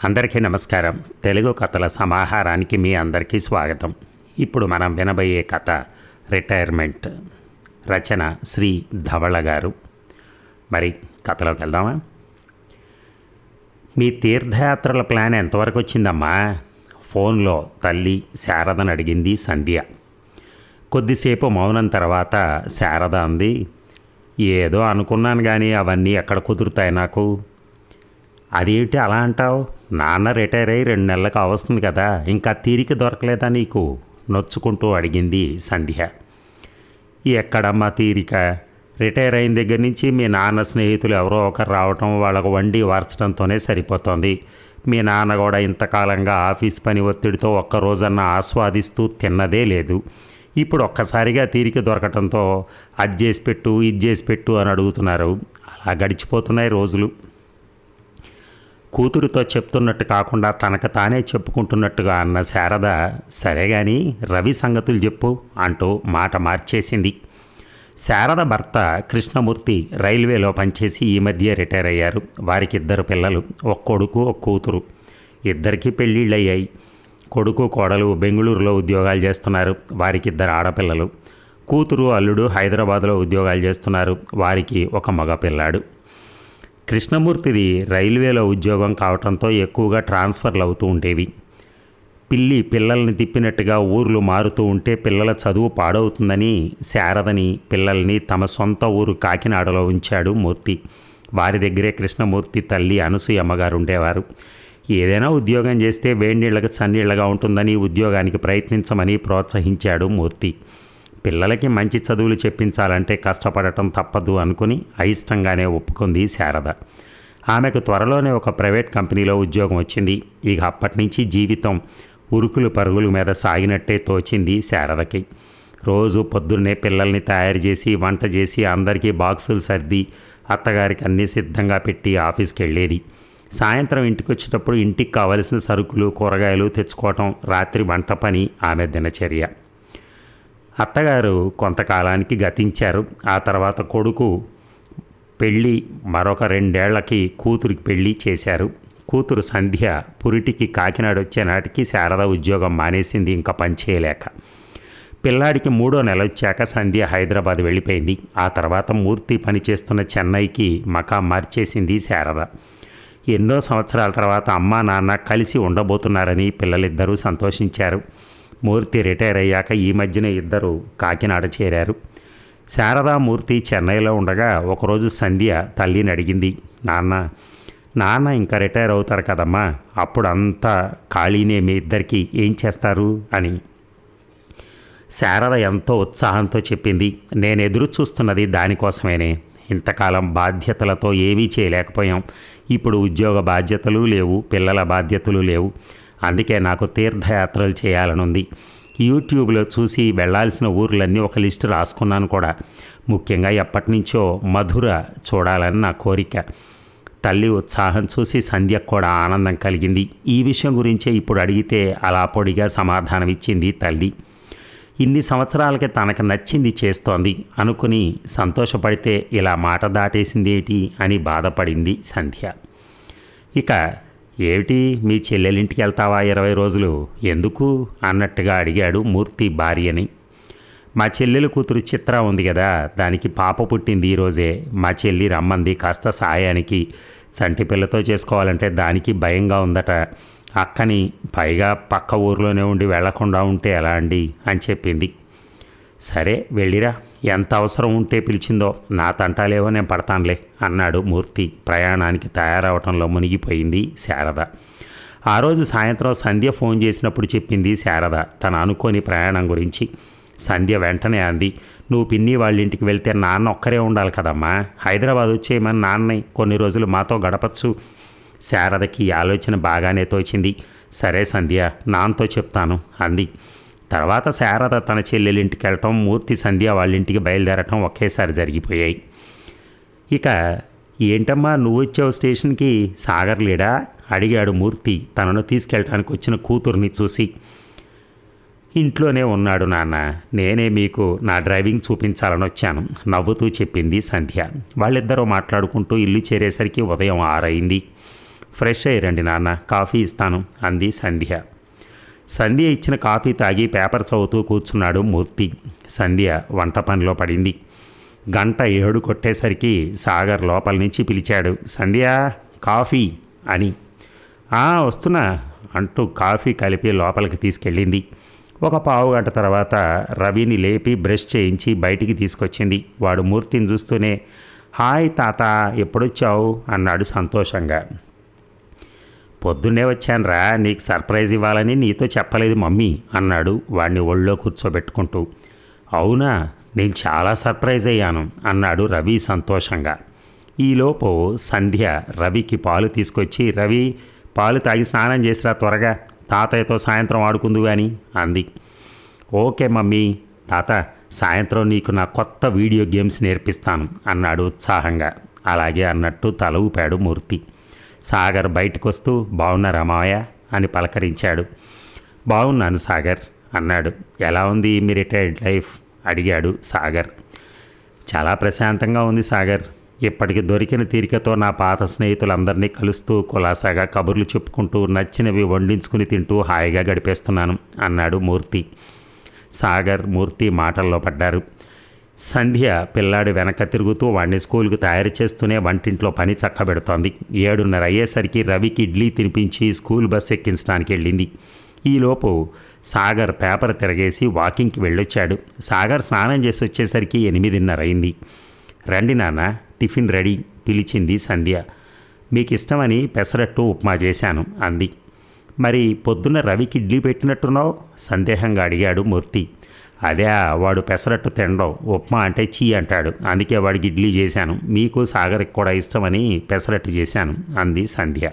అందరికీ నమస్కారం. తెలుగు కథల సమాహారానికి మీ అందరికీ స్వాగతం. ఇప్పుడు మనం వినబోయే కథ రిటైర్మెంట్. రచన శ్రీ ధవళ గారు. మరి కథలోకి వెళ్దామా? మీ తీర్థయాత్రల ప్లాన్ ఎంతవరకు వచ్చిందమ్మా? ఫోన్లో తల్లి శారదను అడిగింది సంధ్య. కొద్దిసేపు మౌనం తర్వాత శారద అంది, ఏదో అనుకున్నాను కానీ అవన్నీ ఎక్కడ కుదురుతాయి నాకు. అదేంటి అలా అంటావు? నాన్న రిటైర్ అయ్యి 2 నెలలకు అవస్తుంది కదా, ఇంకా తీరిక దొరకలేదా నీకు? నొచ్చుకుంటూ అడిగింది సంధ్య. ఎక్కడమ్మా తీరిక? రిటైర్ అయిన దగ్గర నుంచి మీ నాన్న స్నేహితులు ఎవరో ఒకరు రావటం, వాళ్ళకు వండి వార్చడంతోనే సరిపోతుంది. మీ నాన్న కూడా ఇంతకాలంగా ఆఫీస్ పని ఒత్తిడితో ఒక్కరోజన్నా ఆస్వాదిస్తూ తిన్నదే లేదు. ఇప్పుడు ఒక్కసారిగా తీరిక దొరకటంతో అది చేసి పెట్టు, ఇది చేసి పెట్టు అని అడుగుతున్నారు. అలా గడిచిపోతున్నాయి రోజులు. కూతురుతో చెప్తున్నట్టు కాకుండా తనకు తానే చెప్పుకుంటున్నట్టుగా అన్న శారద, సరే కానీ రవి సంగతులు చెప్పు అంటూ మాట మార్చేసింది. శారద భర్త కృష్ణమూర్తి రైల్వేలో పనిచేసి ఈ మధ్య రిటైర్ అయ్యారు. వారికి 2 పిల్లలు, ఒక కొడుకు ఒక కూతురు. ఇద్దరికీ పెళ్ళిళ్ళయ్యాయి. కొడుకు కోడలు బెంగళూరులో ఉద్యోగాలు చేస్తున్నారు. వారికి 2 ఆడపిల్లలు. కూతురు అల్లుడు హైదరాబాద్లో ఉద్యోగాలు చేస్తున్నారు. వారికి ఒక మగ పిల్లాడు. కృష్ణమూర్తిది రైల్వేలో ఉద్యోగం కావడంతో ఎక్కువగా ట్రాన్స్ఫర్లు అవుతూ ఉండేవి. పిల్లల్ని తిప్పినట్టుగా ఊర్లు మారుతూ ఉంటే పిల్లల చదువు పాడవుతుందని శారదని పిల్లల్ని తమ సొంత ఊరు కాకినాడలో ఉంచాడు మూర్తి. వారి దగ్గరే కృష్ణమూర్తి తల్లి అనసూయమ్మగారు ఉండేవారు. ఏదైనా ఉద్యోగం చేస్తే వేడినీళ్ళకి చన్నీళ్ళగా ఉంటుందని ఉద్యోగానికి ప్రయత్నించమని ప్రోత్సహించాడు మూర్తి. పిల్లలకి మంచి చదువులు చెప్పించాలంటే కష్టపడటం తప్పదు అనుకుని అయిష్టంగానే ఒప్పుకుంది శారద. ఆమెకు త్వరలోనే ఒక ప్రైవేట్ కంపెనీలో ఉద్యోగం వచ్చింది. ఇక అప్పటి నుంచి జీవితం ఉరుకులు పరుగుల మీద సాగినట్టే తోచింది శారదకి. రోజు పొద్దున్నే పిల్లల్ని తయారు చేసి వంట చేసి అందరికీ బాక్సులు సర్ది అత్తగారికి అన్నీ సిద్ధంగా పెట్టి ఆఫీస్కి వెళ్ళేది. సాయంత్రం ఇంటికి వచ్చేటప్పుడు ఇంటికి కావలసిన సరుకులు కూరగాయలు తెచ్చుకోవటం, రాత్రి వంట పని ఆమె దినచర్య. అత్తగారు కొంతకాలానికి గతించారు. ఆ తర్వాత కొడుకు పెళ్ళి, మరొక 2 ఏళ్లకి కూతురికి పెళ్ళి చేశారు. కూతురు సంధ్య పురిటికి కాకినాడ వచ్చే నాటికి శారద ఉద్యోగం మానేసింది, ఇంకా పనిచేయలేక. పిల్లాడికి 3వ నెల వచ్చాక సంధ్య హైదరాబాద్ వెళ్ళిపోయింది. ఆ తర్వాత మూర్తి పనిచేస్తున్న చెన్నైకి మకాం మార్చేసింది శారద. ఎన్నో సంవత్సరాల తర్వాత అమ్మా నాన్న కలిసి ఉండబోతున్నారని పిల్లలిద్దరూ సంతోషించారు. మూర్తి రిటైర్ అయ్యాక ఈ మధ్యన ఇద్దరు కాకినాడ చేరారు. శారదామూర్తి చెన్నైలో ఉండగా ఒకరోజు సంధ్య తల్లిని అడిగింది, నాన్న ఇంకా రిటైర్ అవుతారు కదమ్మా, అప్పుడు అంతా ఖాళీనే, మీ ఇద్దరికి ఏం చేస్తారు అని. శారద ఎంతో ఉత్సాహంతో చెప్పింది, నేను ఎదురు చూస్తున్నది దానికోసమేనే. ఇంతకాలం బాధ్యతలతో ఏమీ చేయలేకపోయాం. ఇప్పుడు ఉద్యోగ బాధ్యతలు లేవు, పిల్లల బాధ్యతలు లేవు. అందుకే నాకు తీర్థయాత్రలు చేయాలనుంది. యూట్యూబ్లో చూసి వెళ్లాల్సిన ఊర్లన్నీ ఒక లిస్టు రాసుకున్నాను కూడా. ముఖ్యంగా ఎప్పటి నుంచో మధుర చూడాలని నా కోరిక. తల్లి ఉత్సాహం చూసి సంధ్యకు కూడా ఆనందం కలిగింది. ఈ విషయం గురించే ఇప్పుడు అడిగితే అలా పొడిగా సమాధానం ఇచ్చింది తల్లి. ఇన్ని సంవత్సరాలకి తనకు నచ్చింది చేస్తోంది అనుకుని సంతోషపడితే ఇలా మాట దాటేసిందేటి అని బాధపడింది సంధ్య. ఇక ఏమిటి, మీ చెల్లెలింటికి వెళ్తావా 20 రోజులు? ఎందుకు అన్నట్టుగా అడిగాడు మూర్తి భార్యని. మా చెల్లెలు కూతురు చిత్ర ఉంది కదా, దానికి పాప పుట్టింది ఈరోజే. మా చెల్లి రమ్మంది కాస్త సాయానికి. చంటి పిల్లతో చేసుకోవాలంటే దానికి భయంగా ఉందట. అక్కని పైగా పక్క ఊర్లోనే ఉండి వెళ్లకుండా ఉంటే ఎలా అండి అని చెప్పింది. సరే వెళ్ళిరా, ఎంత అవసరం ఉంటే పిలిచిందో, నా తంటాలేవో నేను పడతానులే అన్నాడు మూర్తి. ప్రయాణానికి తయారవటంలో మునిగిపోయింది శారద. ఆ రోజు సాయంత్రం సంధ్య ఫోన్ చేసినప్పుడు చెప్పింది శారద తన అనుకోని ప్రయాణం గురించి. సంధ్య వెంటనే అంది, నువ్వు పిన్ని వాళ్ళ ఇంటికి వెళ్తే నాన్న ఒక్కరే ఉండాలి కదమ్మా, హైదరాబాద్ వచ్చేయమని నాన్నని కొన్ని రోజులు మాతో గడపచ్చు. శారదకి ఆలోచన బాగానే తోచింది. సరే సంధ్య, నాన్నతో చెప్తాను అంది. తర్వాత శారద తన చెల్లెలింటికి వెళ్ళటం, మూర్తి సంధ్య వాళ్ళ ఇంటికి బయలుదేరటం ఒకేసారి జరిగిపోయాయి. ఇక ఏంటమ్మా నువ్వు వచ్చావు స్టేషన్కి, సాగర్ లేడా అడిగాడు మూర్తి తనను తీసుకెళ్ళటానికి వచ్చిన కూతుర్ని చూసి. ఇంట్లోనే ఉన్నాడు నాన్న, నేనే మీకు నా డ్రైవింగ్ చూపించాలని వచ్చాను నవ్వుతూ చెప్పింది సంధ్య. వాళ్ళిద్దరూ మాట్లాడుకుంటూ ఇల్లు చేరేసరికి ఉదయం 6 అయింది. ఫ్రెష్ అయ్యి రండి నాన్న, కాఫీ ఇస్తాను అంది సంధ్య. సంధ్య ఇచ్చిన కాఫీ తాగి పేపర్ చదువుతూ కూర్చున్నాడు మూర్తి. సంధ్య వంట పనిలో పడింది. 7 కొట్టేసరికి సాగర్ లోపల నుంచి పిలిచాడు, సంధ్య కాఫీ అని. వస్తున్నా అంటూ కాఫీ కలిపి లోపలికి తీసుకెళ్ళింది. ఒక పావుగంట తర్వాత రవిని లేపి బ్రష్ చేయించి బయటికి తీసుకొచ్చింది. వాడు మూర్తిని చూస్తూనే, హాయ్ తాత, ఎప్పుడొచ్చావు అన్నాడు సంతోషంగా. పొద్దున్నే వచ్చానురా, నీకు సర్ప్రైజ్ ఇవ్వాలని నీతో చెప్పలేదు మమ్మీ అన్నాడు వాడిని ఒళ్ళో కూర్చోబెట్టుకుంటూ. అవునా, నేను చాలా సర్ప్రైజ్ అయ్యాను అన్నాడు రవి సంతోషంగా. ఈలోపు సంధ్య రవికి పాలు తీసుకొచ్చి, రవి పాలు తాగి స్నానం చేసిరా త్వరగా, తాతయ్యతో సాయంత్రం ఆడుకుందు కానీ అంది. ఓకే మమ్మీ, తాత సాయంత్రం నీకు నా కొత్త వీడియో గేమ్స్ నేర్పిస్తాను అన్నాడు ఉత్సాహంగా. అలాగే అన్నట్టు తల ఊపాడు మూర్తి. సాగర్ బయటకు వస్తూ, బాగున్నారా మావయ్య అని పలకరించాడు. బాగున్నాను సాగర్ అన్నాడు. ఎలా ఉంది మీ రిటైర్డ్ లైఫ్ అడిగాడు సాగర్. చాలా ప్రశాంతంగా ఉంది సాగర్. ఇప్పటికి దొరికిన తీరికతో నా పాత స్నేహితులందరినీ కలుస్తూ కులాసాగా కబుర్లు చెప్పుకుంటూ నచ్చినవి వండించుకుని తింటూ హాయిగా గడిపేస్తున్నాను అన్నాడు మూర్తి. సాగర్ మూర్తి మాటల్లో పడ్డారు. సంధ్య పిల్లాడి వెనక తిరుగుతూ వాడిని స్కూల్కి తయారు చేస్తూనే వంటింట్లో పని చక్కబెడుతోంది. 7:30 అయ్యేసరికి రవికి ఇడ్లీ తినిపించి స్కూల్ బస్ ఎక్కించడానికి వెళ్ళింది. ఈలోపు సాగర్ పేపర్ తిరగేసి వాకింగ్కి వెళ్ళొచ్చాడు. సాగర్ స్నానం చేసి వచ్చేసరికి 8:30 అయింది. రండి నాన్న, టిఫిన్ రెడీ పిలిచింది సంధ్య. మీకు ఇష్టమని పెసరట్టు ఉప్మా చేశాను అంది. మరి పొద్దున్న రవికి ఇడ్లీ పెట్టినట్టున్నావు సందేహంగా అడిగాడు మూర్తి. అదే, వాడు పెసరట్టు తినడం, ఉప్మా అంటే చీ అంటాడు, అందుకే వాడికి ఇడ్లీ చేశాను. మీకు సాగర్కి కూడా ఇష్టమని పెసరట్టు చేశాను అంది సంధ్య.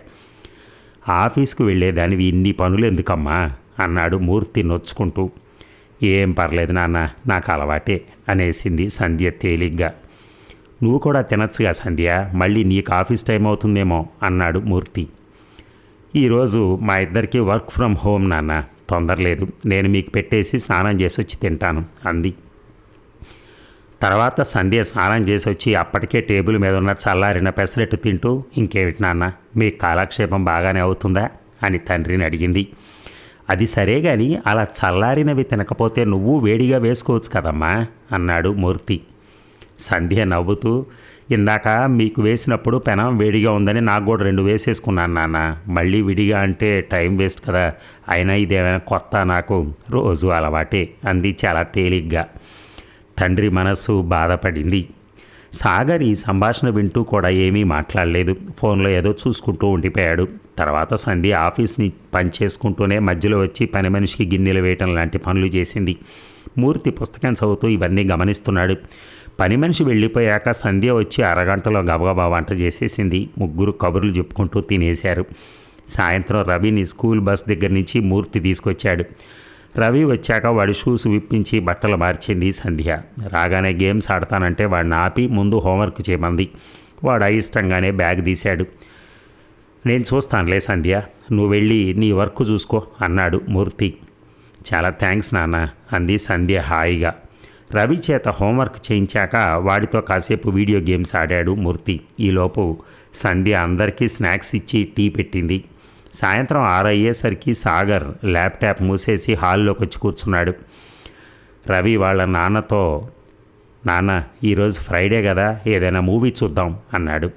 ఆఫీస్కు వెళ్ళేదానివి ఇన్ని పనులు ఎందుకమ్మా అన్నాడు మూర్తి నొచ్చుకుంటూ. ఏం పర్లేదు నాన్న, నాకు అలవాటే అనేసింది సంధ్య తేలిగ్గా. నువ్వు కూడా తినచ్చుగా సంధ్య, మళ్ళీ నీకు ఆఫీస్ టైం అవుతుందేమో అన్నాడు మూర్తి. ఈరోజు మా ఇద్దరికి వర్క్ ఫ్రమ్ హోమ్ నాన్న, తొందరలేదు, నేను మీకు పెట్టేసి స్నానం చేసి వచ్చి తింటాను అంది. తర్వాత సంధ్య స్నానం చేసి వచ్చి అప్పటికే టేబుల్ మీద ఉన్న చల్లారిన పెసరట్టు తింటూ, ఇంకేమిటి నాన్న మీకు కాలక్షేపం బాగానే అవుతుందా అని తండ్రిని అడిగింది. అది సరే కానీ అలా చల్లారినవి తినకపోతే నువ్వు వేడిగా వేసుకోవచ్చు కదమ్మా అన్నాడు మూర్తి. సంధ్య నవ్వుతూ, ఇందాక మీకు వేసినప్పుడు పెనం వేడిగా ఉందని నాకు కూడా 2 వేసేసుకున్నాను నాన్న, మళ్ళీ విడిగా అంటే టైం వేస్ట్ కదా, అయినా ఇదేమైనా కొత్త, నాకు రోజు అలవాటే అంది చాలా తేలిగ్గా. తండ్రి మనస్సు బాధపడింది. సాగర్ ఈ సంభాషణ వింటూ కూడా ఏమీ మాట్లాడలేదు. ఫోన్లో ఏదో చూసుకుంటూ ఉండిపోయాడు. తర్వాత సంధ్య ఆఫీస్ని పని చేసుకుంటూనే మధ్యలో వచ్చి పని మనిషికి గిన్నెలు వేయటం లాంటి పనులు చేసింది. మూర్తి పుస్తకం చదువుతూ ఇవన్నీ గమనిస్తున్నాడు. పని మనిషి వెళ్ళిపోయాక సంధ్య వచ్చి అరగంటలో గబగబా వంట చేసేసింది. ముగ్గురు కబుర్లు చెప్పుకుంటూ తినేశారు. సాయంత్రం రవిని స్కూల్ బస్ దగ్గర నుంచి మూర్తి తీసుకొచ్చాడు. రవి వచ్చాక వాడి షూస్ విప్పించి బట్టలు మార్చింది సంధ్య. రాగానే గేమ్స్ ఆడతానంటే వాడిని ఆపి ముందు హోంవర్క్ చేయమంది. వాడు అయిష్టంగానే బ్యాగ్ తీశాడు. నేను చూస్తానులే సంధ్య, నువ్వు వెళ్ళి నీ వర్క్ చూసుకో అన్నాడు మూర్తి. చాలా థ్యాంక్స్ నాన్న అంది సంధ్య హాయిగా. రవి చేత హోంవర్క్ చేయించాక వాడితో కాసేపు వీడియో గేమ్స్ ఆడాడు మూర్తి. ఈలోపు సంధ్య అందరికీ స్నాక్స్ ఇచ్చి టీ పెట్టింది. సాయంత్రం 6 అయ్యేసరికి సాగర్ ల్యాప్టాప్ మూసేసి హాల్లోకి వచ్చి కూర్చున్నాడు. రవి వాళ్ళ నాన్నతో, నాన్న ఈరోజు ఫ్రైడే కదా, ఏదైనా మూవీ చూద్దాం అన్నాడు.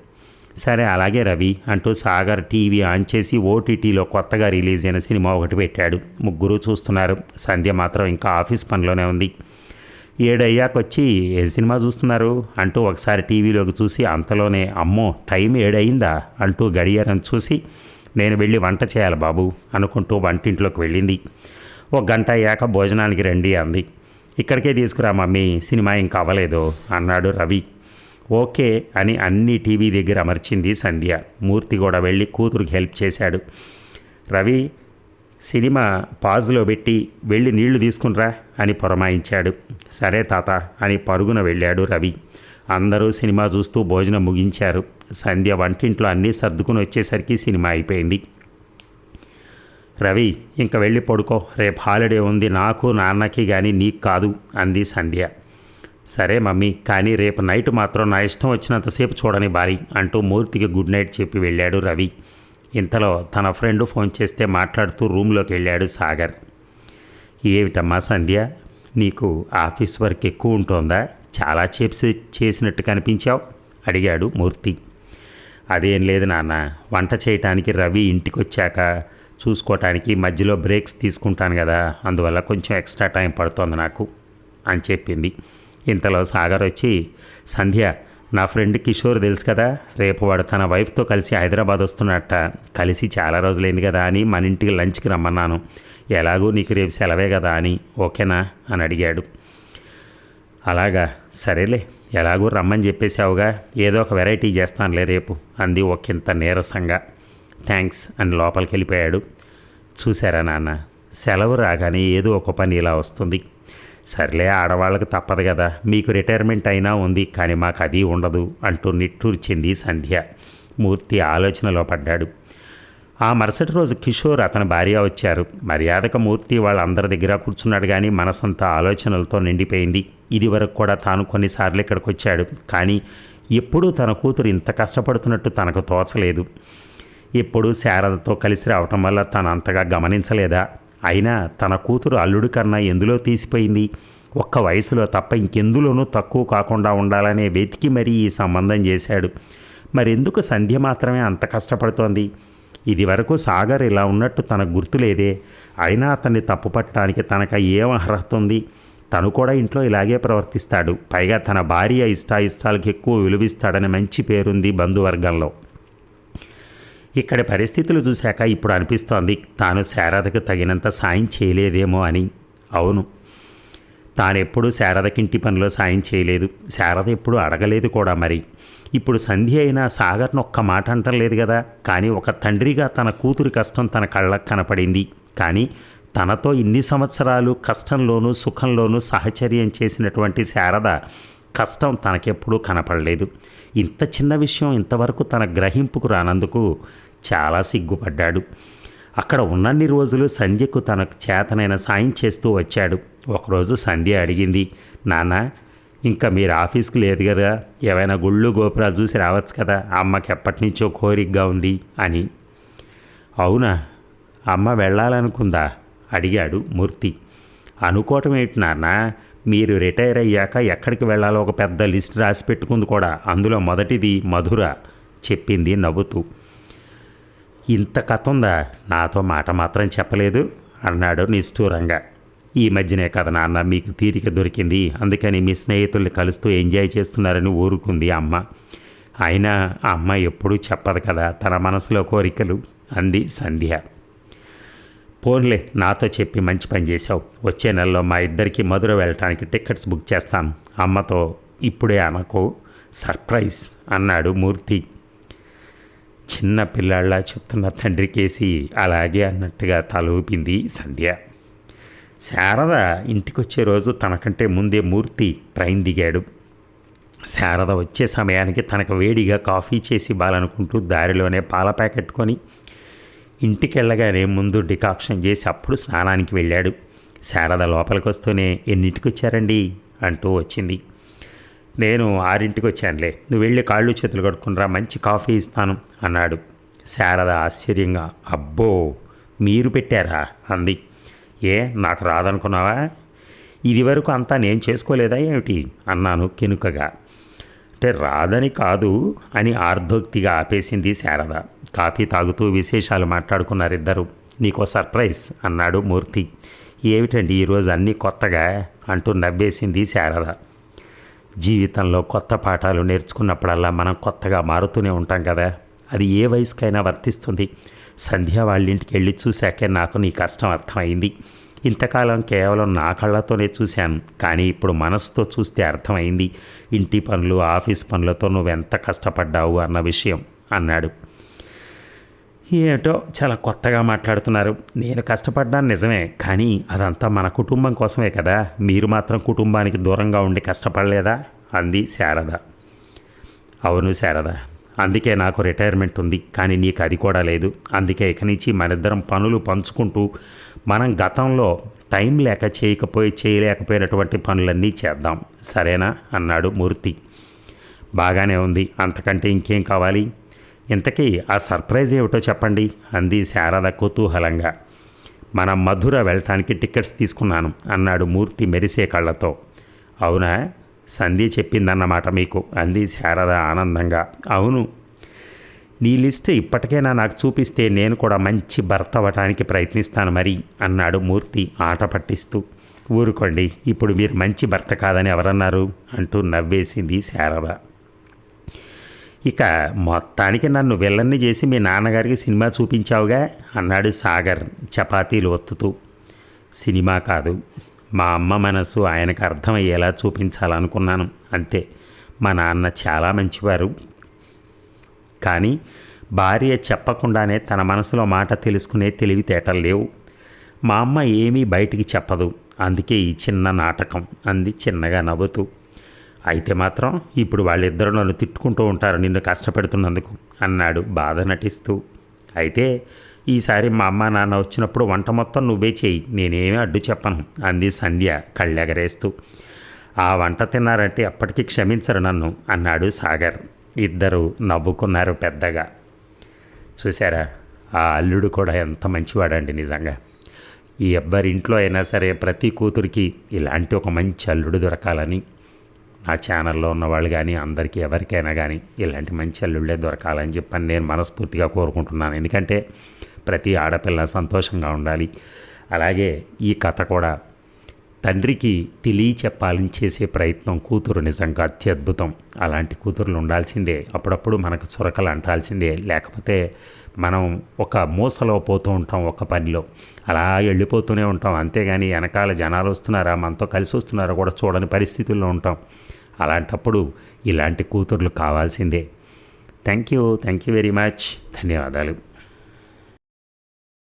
సరే అలాగే రవి అంటూ సాగర్ టీవీ ఆన్ చేసి ఓటీటీలో కొత్తగా రిలీజ్ అయిన సినిమా ఒకటి పెట్టాడు. ముగ్గురు చూస్తున్నారు. సంధ్య మాత్రం ఇంకా ఆఫీస్ పనిలోనే ఉంది. 7 అయ్యాకొచ్చి ఏ సినిమా చూస్తున్నారు అంటూ ఒకసారి టీవీలోకి చూసి అంతలోనే అమ్మో టైం 7 అయిందా అంటూ గడియారం చూసి, నేను వెళ్ళి వంట చేయాలి బాబు అనుకుంటూ వంటింట్లోకి వెళ్ళింది. 1 గంట అయ్యాక భోజనానికి రండి అంది. ఇక్కడికే తీసుకురా మమ్మీ, సినిమా ఇంకా అవ్వలేదు అన్నాడు రవి. ఓకే అని అన్ని టీవీ దగ్గర అమర్చింది సంధ్య. మూర్తి కూడా వెళ్ళి కూతురికి హెల్ప్ చేశాడు. రవి సినిమా పాజ్లో పెట్టి వెళ్ళి నీళ్లు తీసుకునిరా అని పురమాయించాడు. సరే తాత అని పరుగున వెళ్ళాడు రవి. అందరూ సినిమా చూస్తూ భోజనం ముగించారు. సంధ్య వంటింట్లో అన్నీ సర్దుకుని వచ్చేసరికి సినిమా అయిపోయింది. రవి ఇంక వెళ్ళి పడుకో, రేపు హాలిడే ఉంది, నాకు నాన్నకి కానీ నీకు కాదు అంది సంధ్య. సరే మమ్మీ, కానీ రేపు నైట్ మాత్రం నా ఇష్టం వచ్చినంతసేపు చూడని భారీ అంటూ మూర్తికి గుడ్ నైట్ చెప్పి వెళ్ళాడు రవి. ఇంతలో తన ఫ్రెండ్ ఫోన్ చేస్తే మాట్లాడుతూ రూమ్లోకి వెళ్ళాడు సాగర్. ఏమిటమ్మా సంధ్య, నీకు ఆఫీస్ వర్క్ ఎక్కువ ఉంటుందా? చాలా చేసినట్టు కనిపించావు అడిగాడు మూర్తి. అదేం లేదు నాన్న, వంట చేయటానికి రవి ఇంటికి వచ్చాక చూసుకోవటానికి మధ్యలో బ్రేక్స్ తీసుకుంటాను కదా, అందువల్ల కొంచెం ఎక్స్ట్రా టైం పడుతోంది నాకు అని చెప్పింది. ఇంతలో సాగర్ వచ్చి, సంధ్య, నా ఫ్రెండ్ కిషోర్ తెలుసు కదా, రేపు వాడు తన వైఫ్తో కలిసి హైదరాబాద్ వస్తున్నట్ట. కలిసి చాలా రోజులైంది కదా అని మన ఇంటికి లంచ్కి రమ్మన్నాను. ఎలాగూ నీకు రేపు సెలవే కదా అని, ఓకేనా అని అడిగాడు. అలాగా, సరేలే, ఎలాగూ రమ్మని చెప్పేసావుగా, ఏదో ఒక వెరైటీ చేస్తానులే రేపు అంది ఒకంత నీరసంగా. థ్యాంక్స్ అని లోపలికి వెళ్ళిపోయాడు. చూసారా నాన్న, సెలవు రాగానే ఏదో ఒక పని ఇలా వస్తుంది. సర్లే, ఆడవాళ్ళకి తప్పదు కదా, మీకు రిటైర్మెంట్ అయినా ఉంది, కానీ మాకు అది ఉండదు అంటూ నిట్టూర్చింది సంధ్య. మూర్తి ఆలోచనలో పడ్డాడు. ఆ మరుసటి రోజు కిషోర్ అతని భార్య వచ్చారు. మర్యాదక మూర్తి వాళ్ళందరి దగ్గర కూర్చున్నాడు, కానీ మనసంతా ఆలోచనలతో నిండిపోయింది. ఇది వరకు కూడా తాను కొన్నిసార్లు ఇక్కడికి వచ్చాడు, కానీ ఎప్పుడూ తన కూతురు ఇంత కష్టపడుతున్నట్టు తనకు తోచలేదు. ఎప్పుడూ శారదతో కలిసి రావటం వల్ల తను అంతగా గమనించలేదా? అయినా తన కూతురు అల్లుడి కన్నా ఎందులో తీసిపోయింది? ఒక్క వయసులో తప్ప ఇంకెందులోనూ తక్కువ కాకుండా ఉండాలనే వెతికి మరీ ఈ సంబంధం చేశాడు. మరెందుకు సంధ్య మాత్రమే అంత కష్టపడుతోంది? ఇది వరకు సాగర్ ఇలా ఉన్నట్టు తనకు గుర్తులేదే. అయినా అతన్ని తప్పుపట్టడానికి తనకు ఏం అర్హత ఉంది? తను కూడా ఇంట్లో ఇలాగే ప్రవర్తిస్తాడు. పైగా తన భార్య ఇష్టాయిష్టాలకు ఎక్కువ విలువిస్తాడని మంచి పేరుంది బంధువర్గంలో. ఇక్కడి పరిస్థితులు చూశాక ఇప్పుడు అనిపిస్తోంది తాను శారదకు తగినంత సాయం చేయలేదేమో అని. అవును, తానెప్పుడూ శారదకింటి పనిలో సాయం చేయలేదు. శారద ఎప్పుడు అడగలేదు కూడా. మరి ఇప్పుడు సంధ్య అయినా సాగర్ను ఒక్క మాట అంటలేదు కదా. కానీ ఒక తండ్రిగా తన కూతురి కష్టం తన కళ్ళకు కనపడింది. కానీ తనతో ఇన్ని సంవత్సరాలు కష్టంలోనూ సుఖంలోనూ సహచర్యం చేసినటువంటి శారద కష్టం తనకెప్పుడూ కనపడలేదు. ఇంత చిన్న విషయం ఇంతవరకు తన గ్రహింపుకు రానందుకు చాలా సిగ్గుపడ్డాడు. అక్కడ ఉన్నన్ని రోజులు సంధ్యకు తనకు చేతనైన సాయం చేస్తూ వచ్చాడు. ఒకరోజు సంధ్య అడిగింది, నాన్న, ఇంకా మీరు ఆఫీస్కి లేదు కదా, ఏవైనా గుళ్ళు గోపురాలు చూసి రావచ్చు కదా, అమ్మకి ఎప్పటి నుంచో కోరికగా ఉంది అని. అవునా, అమ్మ వెళ్ళాలనుకుందా అడిగాడు మూర్తి. అనుకోవటం ఏంటి నాన్న, మీరు రిటైర్ అయ్యాక ఎక్కడికి వెళ్ళాలో ఒక పెద్ద లిస్ట్ రాసి పెట్టుకుంది కూడా. అందులో మొదటిది మధుర చెప్పింది నవ్వుతూ. ఇంత కథ ఉందా? నాతో మాట మాత్రం చెప్పలేదు అన్నాడు నిష్ఠూరంగా. ఈ మధ్యనే కదా నాన్న మీకు తీరిక దొరికింది, అందుకని మీ స్నేహితుల్ని కలుస్తూ ఎంజాయ్ చేస్తున్నారని ఊరుకుంది అమ్మ. అయినా అమ్మ ఎప్పుడూ చెప్పదు కదా తన మనసులో కోరికలు అంది సంధ్య. పోన్లే, నాతో చెప్పి మంచి పని చేశావు. వచ్చే నెలలో మా ఇద్దరికి మధుర వెళ్ళటానికి టికెట్స్ బుక్ చేస్తాను. అమ్మతో ఇప్పుడే అనకు, సర్ప్రైజ్ అన్నాడు మూర్తి. చిన్న పిల్లాళ్ళ చెప్తున్న తండ్రికేసి అలాగే అన్నట్టుగా తల ఊపింది సంధ్య. శారద ఇంటికొచ్చే రోజు తనకంటే ముందే మూర్తి ట్రైన్ దిగాడు. శారద వచ్చే సమయానికి తనకు వేడిగా కాఫీ చేసి ఇవ్వాలనుకుంటూ దారిలోనే పాల ప్యాకెట్ కొని ఇంటికి వెళ్ళగానే ముందు డికాక్షన్ చేసి అప్పుడు స్నానానికి వెళ్ళాడు. శారద లోపలికి వస్తూనే, ఎన్నింటికి వచ్చారండి అంటూ వచ్చింది. నేను 6ంటికి వచ్చానులే, నువ్వు వెళ్ళి కాళ్ళు చేతులు కడుక్కునిరా, మంచి కాఫీ ఇస్తాను అన్నాడు. శారద ఆశ్చర్యంగా, అబ్బో మీరు పెట్టారా అంది. ఏ నాకు రాదనుకున్నావా? ఇది వరకు అంతా నేను చేసుకోలేదా ఏమిటి అన్నాను కెనుకగా. అంటే రాదని కాదు అని ఆర్ధోక్తిగా ఆపేసింది శారద. కాఫీ తాగుతూ విశేషాలు మాట్లాడుకున్నారిద్దరు. నీకో సర్ప్రైజ్ అన్నాడు మూర్తి. ఏమిటండి ఈరోజు అన్నీ కొత్తగా అంటూ నవ్వేసింది శారద. జీవితంలో కొత్త పాఠాలు నేర్చుకున్నప్పుడల్లా మనం కొత్తగా మారుతూనే ఉంటాం కదా, అది ఏ వయసుకైనా వర్తిస్తుంది. సంధ్య వాళ్ళింటికి వెళ్ళి చూశాకే నాకు నీ కష్టం అర్థమైంది. ఇంతకాలం కేవలం నా కళ్ళతోనే చూశాను, కానీ ఇప్పుడు మనసుతో చూస్తే అర్థమైంది ఇంటి పనులు ఆఫీస్ పనులతో నువ్వెంత కష్టపడ్డావు అన్న విషయం అన్నాడు. ఏమిటో చాలా కొత్తగా మాట్లాడుతున్నారు. నేను కష్టపడ్డాను నిజమే, కానీ అదంతా మన కుటుంబం కోసమే కదా, మీరు మాత్రం కుటుంబానికి దూరంగా ఉండి కష్టపడలేదా అంది శారద. అవును శారద, అందుకే నాకు రిటైర్మెంట్ ఉంది, కానీ నీకు అది కూడా లేదు. అందుకే ఇక నుంచి మనిద్దరం పనులు పంచుకుంటూ మనం గతంలో టైం లేక చేయలేకపోయినటువంటి పనులన్నీ చేద్దాం, సరేనా అన్నాడు మూర్తి. బాగానే ఉంది, అంతకంటే ఇంకేం కావాలి? ఇంతకీ ఆ సర్ప్రైజ్ ఏమిటో చెప్పండి అంది శారద కుతూహలంగా. మనం మధుర వెళ్ళటానికి టికెట్స్ తీసుకున్నాను అన్నాడు మూర్తి మెరిసే కళ్ళతో. అవునా, సంధ్య చెప్పిందన్నమాట మీకు అంది శారద ఆనందంగా. అవును. నీ లిస్ట్ ఇప్పటికైనా నాకు చూపిస్తే నేను కూడా మంచి భర్త అవ్వటానికి ప్రయత్నిస్తాను మరి అన్నాడు మూర్తి ఆట పట్టిస్తూ. ఊరుకోండి, ఇప్పుడు మీరు మంచి భర్త కాదని ఎవరన్నారు అంటూ నవ్వేసింది శారద. ఇక మొత్తానికి నన్ను విల్లన్ని చేసి మీ నాన్నగారికి సినిమా చూపించావుగా అన్నాడు సాగర్ చపాతీలు ఒత్తుతూ. సినిమా కాదు, మా అమ్మ మనసు ఆయనకు అర్థమయ్యేలా చూపించాలనుకున్నాను అంతే. మా నాన్న చాలా మంచివారు, కానీ భార్య చెప్పకుండానే తన మనసులో మాట తెలుసుకునే తెలివితేటలు లేవు. మా అమ్మ ఏమీ బయటికి చెప్పదు, అందుకే ఈ చిన్న నాటకం అంది చిన్నగా నవ్వుతూ. అయితే మాత్రం ఇప్పుడు వాళ్ళిద్దరూ నన్ను తిట్టుకుంటూ ఉంటారు నిన్ను కష్టపెడుతున్నందుకు అన్నాడు బాధ నటిస్తూ. అయితే ఈసారి మా అమ్మ నాన్న వచ్చినప్పుడు వంట మొత్తం నువ్వే చేయి, నేనేమీ అడ్డు చెప్పను అంది సంధ్య కళ్ళెగరేస్తూ. ఆ వంట తిన్నారంటే అప్పటికి క్షమించరు నన్ను అన్నాడు సాగర్. ఇద్దరు నవ్వుకున్నారు పెద్దగా. చూసారా, ఆ అల్లుడు కూడా ఎంత మంచివాడండి నిజంగా. ఈ ఎవ్వరింట్లో అయినా సరే ప్రతి కూతురికి ఇలాంటి ఒక మంచి అల్లుడు దొరకాలని నా ఛానల్లో ఉన్నవాళ్ళు కానీ అందరికీ ఎవరికైనా కానీ ఇలాంటి మంచి అల్లుళ్ళే దొరకాలని చెప్పని నేను మనస్ఫూర్తిగా కోరుకుంటున్నాను. ఎందుకంటే ప్రతి ఆడపిల్ల సంతోషంగా ఉండాలి. అలాగే ఈ కథ కూడా తండ్రికి తెలియచెప్పాలని చేసే ప్రయత్నం కూతురు నిజంగా అత్యద్భుతం. అలాంటి కూతురులు ఉండాల్సిందే, అప్పుడప్పుడు మనకు చురకలు అంటాల్సిందే. లేకపోతే మనం ఒక మూసలో పోతూ ఉంటాం, ఒక పనిలో అలా వెళ్ళిపోతూనే ఉంటాం. అంతేగాని వెనకాల జనాలు వస్తున్నారా మనతో కలిసి వస్తున్నారా కూడా చూడని పరిస్థితుల్లో ఉంటాం. అలాంటప్పుడు ఇలాంటి కూతుర్లు కావాల్సిందే. Thank you very much. ధన్యవాదాలు.